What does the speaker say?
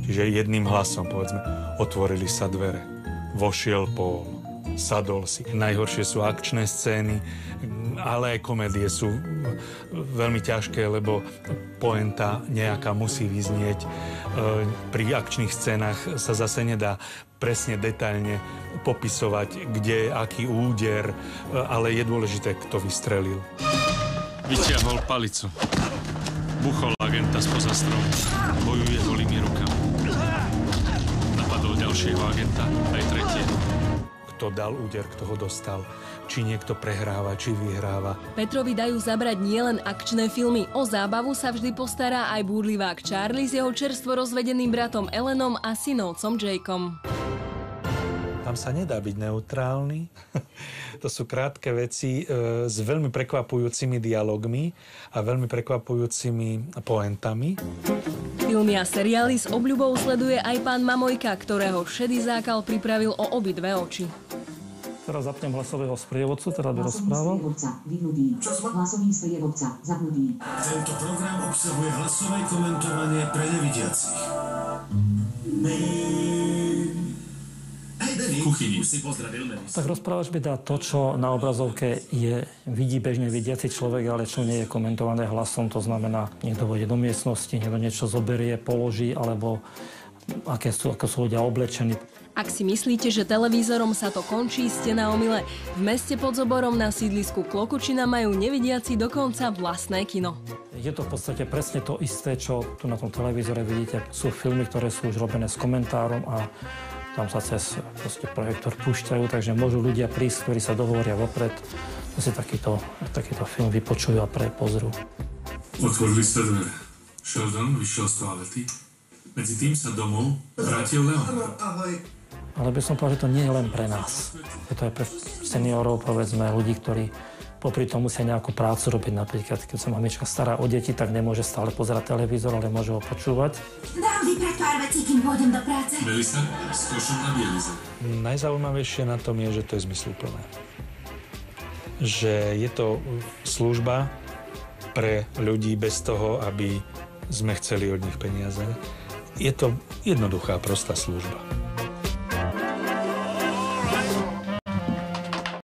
Čiže jedným hlasom, povedzme, otvorili sa dvere, vošiel Paul, sadol si. Najhoršie sú akčné scény, ale aj komédie sú veľmi ťažké, lebo pointa nejaká musí vyznieť. Pri akčných scénach sa zase nedá presne detailne popisovať, kde, aký úder, ale je dôležité, kto vystrelil. Vyťahol palicu. Buchol agenta spoza stromu. Bojuje holými rukami. Napadol ďalšieho agenta, aj tretieho. Kto dal úder, kto ho dostal, či niekto prehráva, či vyhráva. Petrovi dajú zabrať nielen akčné filmy. O zábavu sa vždy postará aj búrlivák Charlie s jeho čerstvo rozvedeným bratom Allenom a synovcom Jakeom. Tam sa nedá byť neutrálny. To sú krátke veci s veľmi prekvapujúcimi dialogmi a veľmi prekvapujúcimi poentami. Filmy a seriály s obľubou sleduje aj pán Mamojka, ktorého šedý zákal pripravil o obidve oči. Teraz zapnem hlasového sprievodcu, teda by rozprával. Hlasový sprievodca zabudí. Tento program obsahuje hlasové komentovanie pre nevidiacich. Kuchyni si pozdravil Melis. Tak rozprávač by dá to, čo na obrazovke vidí bežne vidiaci človek, ale čo nie je komentované hlasom. To znamená, niekto vojde do miestnosti, niekto niečo zoberie, položí, alebo ako sú ľudia oblečení. Ak si myslíte, že televízorom sa to končí, ste na omyle. V meste pod Zoborom na sídlisku Klokočina majú nevidiaci dokonca vlastné kino. Je to v podstate presne to isté, čo tu na tom televízore vidíte. Sú filmy, ktoré sú už robené s komentárom a tam sa cez projektor púšťajú, takže môžu ľudia prísť, ktorí sa dohovoria vopred, si takýto film vypočujú a pozrú. Otvorili sa dvere. Sheldon vyšiel z toalety. Medzi tým sa domov vrátil Leon. Ale by som povedal, že to nie je len pre nás. Je to aj pre seniorov, povedzme, ľudí, ktorí popri tom musia nejakú prácu robiť. Napríklad, keď sa mamička stará o deti, tak nemôže stále pozerať televízor, ale môže ho počúvať. Dám vyprať pár vecí, kým pôjdem do práce. Melisa s košom na bielize. Najzaujímavejšie na tom je, že to je zmysluplné. Že je to služba pre ľudí bez toho, aby sme chceli od nich peniaze. Je to jednoduchá, prostá služba.